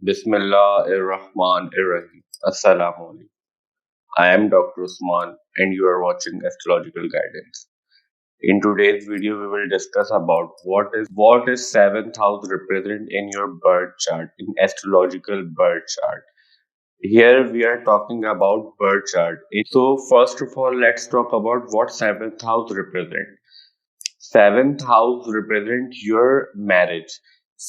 Bismillahirrahmanirrahim. Assalamu alaikum. I am Dr. Usman and you are watching Astrological Guidance. In today's video, we will discuss about what is seventh house represent in your birth chart, in astrological birth chart. Here we are talking about birth chart. So first of all, let's talk about what seventh house represent. Seventh house represent your marriage.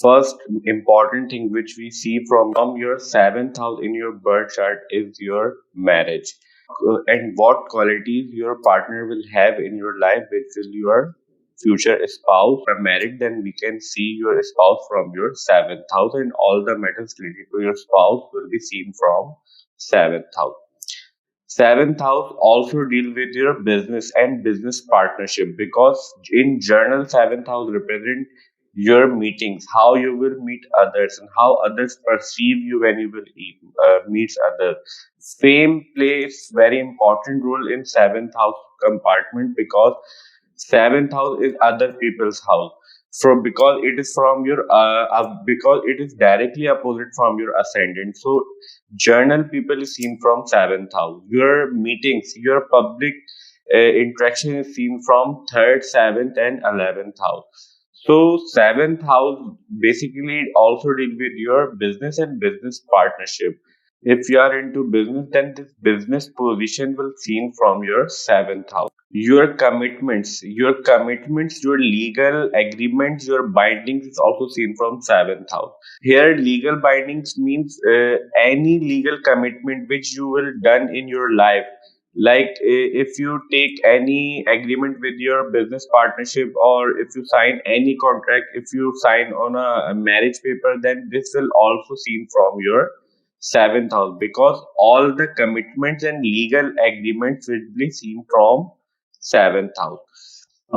First important thing which we see from your seventh house in your birth chart is your marriage. And what qualities your partner will have in your life, which is your future spouse. If you are married, then we can see your spouse from your seventh house, and all the matters related to your spouse will be seen from seventh house. Seventh house also deal with your business and business partnership, because in journal seventh house represent your meetings, how you will meet others and how others perceive you when you will meet others. Fame plays very important role in seventh house compartment, because seventh house is other people's house. So because it is from your because it is directly opposite from your ascendant, so journal people is seen from seventh house. Your meetings, your public interaction is seen from third, seventh, and 11th house. So seventh house basically also deal with your business and business partnership. If you are into business, then this business position will seen from your seventh house. Your commitments, your legal agreements, your bindings is also seen from seventh house. Here, legal bindings means any legal commitment which you will done in your life. Like if you take any agreement with your business partnership, or if you sign any contract, if you sign on a marriage paper, then this will also seen from your seventh house, because all the commitments and legal agreements will be seen from seventh house.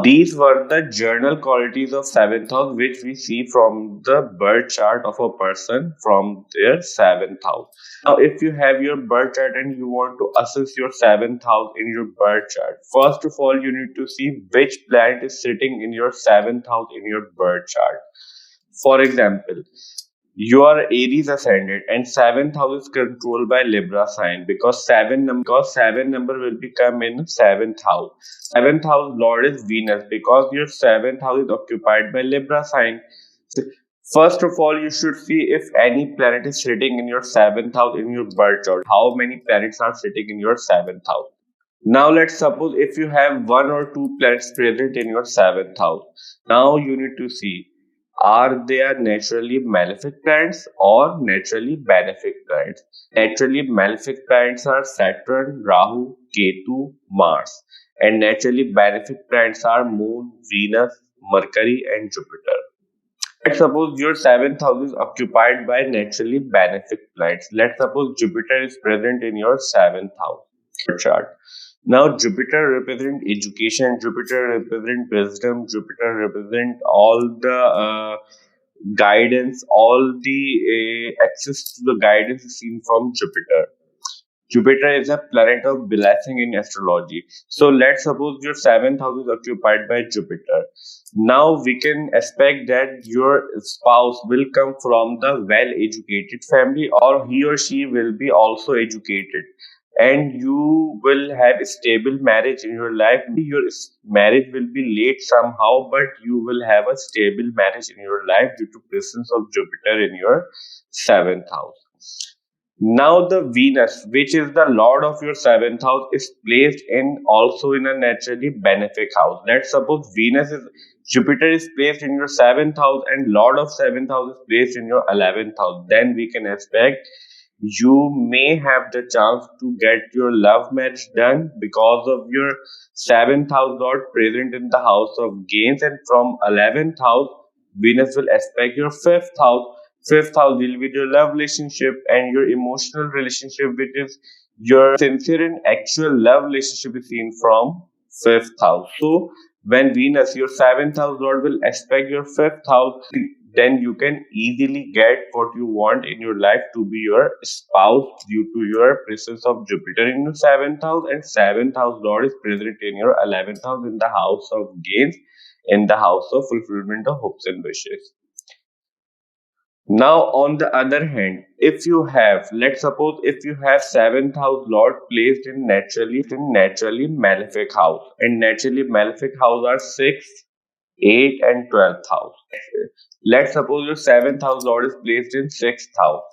These were the journal qualities of seventh house, which we see from the birth chart of a person from their seventh house. Now, if you have your birth chart and you want to assess your seventh house in your birth chart, first of all, you need to see which planet is sitting in your seventh house in your birth chart. For example, you are Aries ascendant and seventh house is controlled by Libra sign, because seven number will become in seventh house. Seventh house lord is Venus, because your seventh house is occupied by Libra sign. First of all, you should see if any planet is sitting in your seventh house in your birth chart. How many planets are sitting in your seventh house? Now let's suppose if you have one or two planets present in your seventh house. Now you need to see, are they naturally malefic planets or naturally benefic planets? Naturally malefic planets are Saturn, Rahu, Ketu, Mars. And naturally benefic planets are Moon, Venus, Mercury, and Jupiter. Let's suppose your seventh house is occupied by naturally benefic planets. Let's suppose Jupiter is present in your seventh house chart. Now, Jupiter represent education, Jupiter represent wisdom, Jupiter represent all the guidance, all the access to the guidance is seen from Jupiter. Jupiter is a planet of blessing in astrology. So let's suppose your seventh house is occupied by Jupiter. Now we can expect that your spouse will come from the well-educated family, or he or she will be also educated, and you will have a stable marriage in your life. Your marriage will be late somehow, but you will have a stable marriage in your life due to presence of Jupiter in your seventh house. Now the Venus, which is the lord of your seventh house, is placed in also in a naturally benefic house. Let's suppose Jupiter is placed in your seventh house and lord of seventh house is placed in your 11th house. Then we can expect you may have the chance to get your love match done, because of your seventh house lord present in the house of gains, and from 11th house Venus will aspect your fifth house. Fifth house deal with your love relationship and your emotional relationship, which is your sincere and actual love relationship is seen from fifth house. So when Venus, your seventh house lord, will aspect your fifth house, then you can easily get what you want in your life to be your spouse, due to your presence of Jupiter in your seventh house, and seventh house lord is present in your 11th house in the house of gains, in the house of fulfillment of hopes and wishes. Now, on the other hand, if you have, let's suppose if you have seventh house lord placed in naturally malefic house, and naturally malefic house are 6th, 8th, and 12th house. Let's suppose your seventh house lord is placed in 6th house,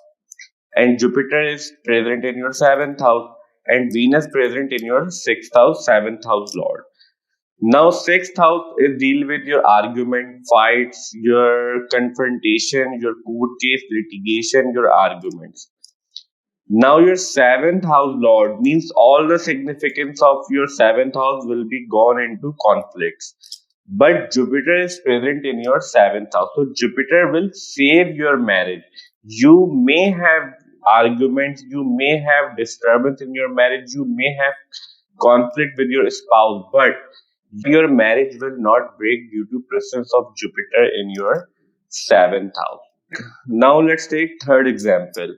and Jupiter is present in your 7th house, and Venus present in your 6th house, 7th house lord. Now, 6th house is deal with your argument, fights, your confrontation, your court case, litigation, your arguments. Now, your 7th house lord means all the significance of your 7th house will be gone into conflicts. But Jupiter is present in your 7th house. So, Jupiter will save your marriage. You may have arguments, you may have disturbance in your marriage, you may have conflict with your spouse, but your marriage will not break due to presence of Jupiter in your 7th house. Now let's take third example.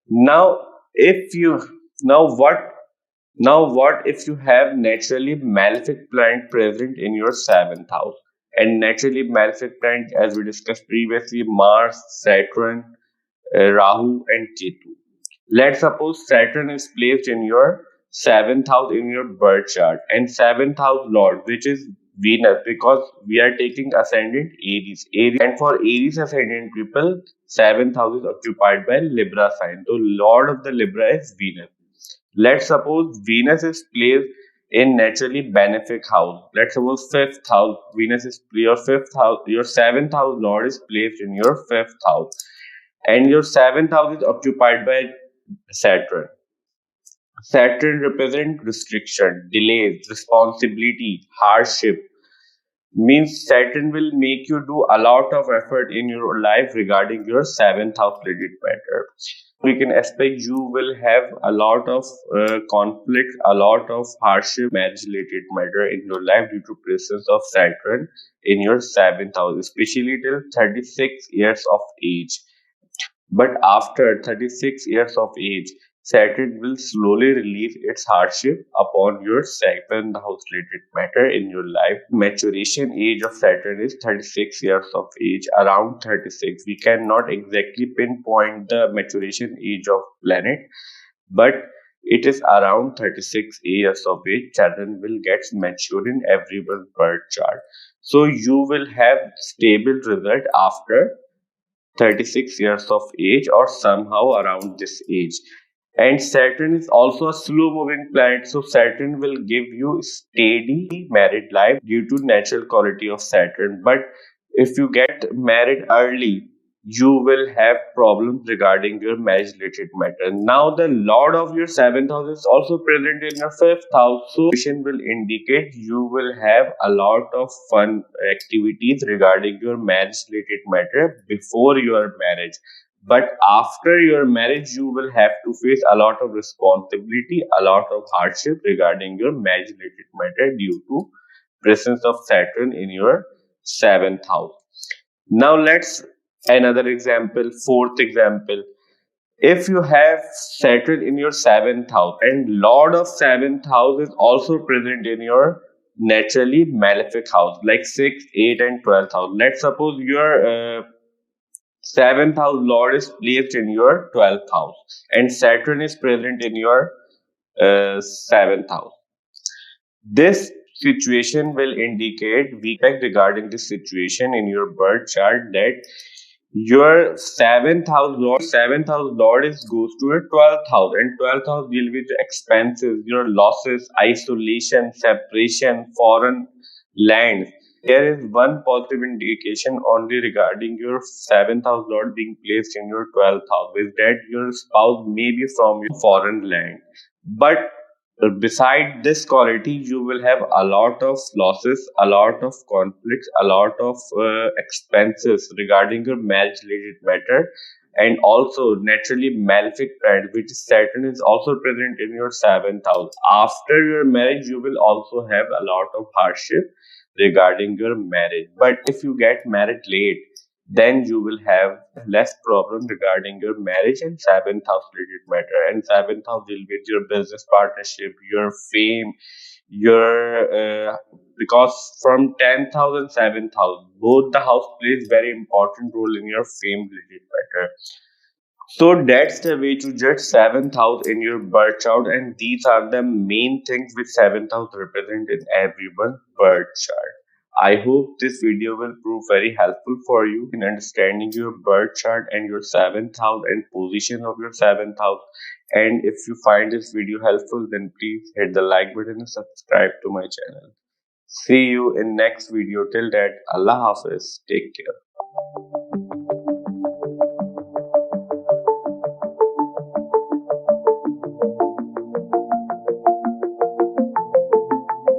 Now if you now what if you have naturally malefic planet present in your 7th house? And naturally malefic planet, as we discussed previously, Mars, Saturn, Rahu, and Ketu. Let's suppose Saturn is placed in your 7th house in your birth chart, and 7th house lord, which is Venus, because we are taking ascendant Aries. And for Aries ascendant people, 7th house is occupied by Libra sign. So, lord of the Libra is Venus. Let's suppose Venus is placed in naturally benefic house. Let's suppose 5th house, Venus is your 5th house, your 7th house lord is placed in your 5th house, and your 7th house is occupied by Saturn. Saturn represents restriction, delays, responsibility, hardship. Means Saturn will make you do a lot of effort in your life regarding your 7th house related matter. We can expect you will have a lot of conflict, a lot of hardship, marriage related matter in your life due to presence of Saturn in your 7th house, especially till 36 years of age. But after 36 years of age, Saturn will slowly release its hardship upon your 7th house related matter in your life. Maturation age of Saturn is 36 years of age, around 36. We cannot exactly pinpoint the maturation age of planet, but it is around 36 years of age. Saturn will get mature in everyone's birth chart. So you will have stable result after 36 years of age or somehow around this age. And Saturn is also a slow moving planet, so Saturn will give you steady married life due to natural quality of Saturn. But if you get married early, you will have problems regarding your marriage related matter. Now, the Lord of your 7th house is also present in your 5th house, so situation will indicate you will have a lot of fun activities regarding your marriage related matter before your marriage. But after your marriage, you will have to face a lot of responsibility, a lot of hardship regarding your marriage related matter due to presence of Saturn in your 7th house. Now let's another example, fourth example. If you have Saturn in your 7th house and Lord of 7th house is also present in your naturally malefic house like 6th, 8th, and 12th house. Let's suppose your 7th house Lord is placed in your 12th house and Saturn is present in your 7th house. This situation will indicate weak regarding this situation in your birth chart, that your 7th house lord is goes to your 12th house, and 12th house deal with expenses, your losses, isolation, separation, foreign lands. There is one positive indication only regarding your 7th house lord being placed in your 12th house, is that your spouse may be from your foreign land. But beside this quality, you will have a lot of losses, a lot of conflicts, a lot of expenses regarding your marriage related matter. And also naturally malefic planet, which is Saturn, is also present in your 7th house. After your marriage, you will also have a lot of hardship regarding your marriage. But if you get married late, then you will have less problem regarding your marriage and 7th house related matter. And 7th house deal with your business partnership, your fame, your because from 10,000, 7,000, both the house plays very important role in your fame related pattern. So that's the way to judge seventh house in your birth chart, and these are the main things which seventh house represent in everyone's birth chart. I hope this video will prove very helpful for you in understanding your birth chart and your seventh house and position of your seventh house. And if you find this video helpful, then please hit the like button and subscribe to my channel. See you in next video. Till that, Allah Hafiz. Take care.